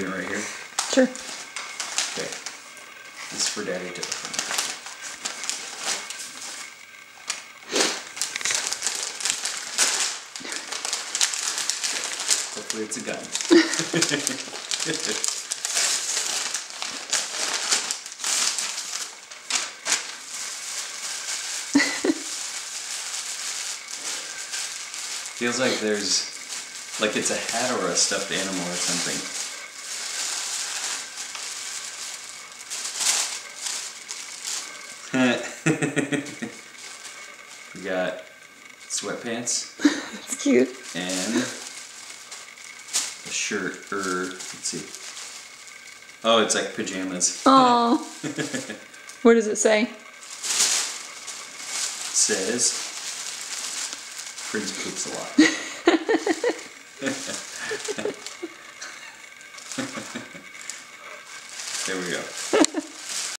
doing it right here? Sure. Okay. This is for Daddy to open. Hopefully it's a gun. Feels like there's, like it's a hat or a stuffed animal or something. We got sweatpants. It's cute. And a shirt, let's see. Oh, it's like pajamas. Oh. What does it say? It says, Prince poops a lot. There we go.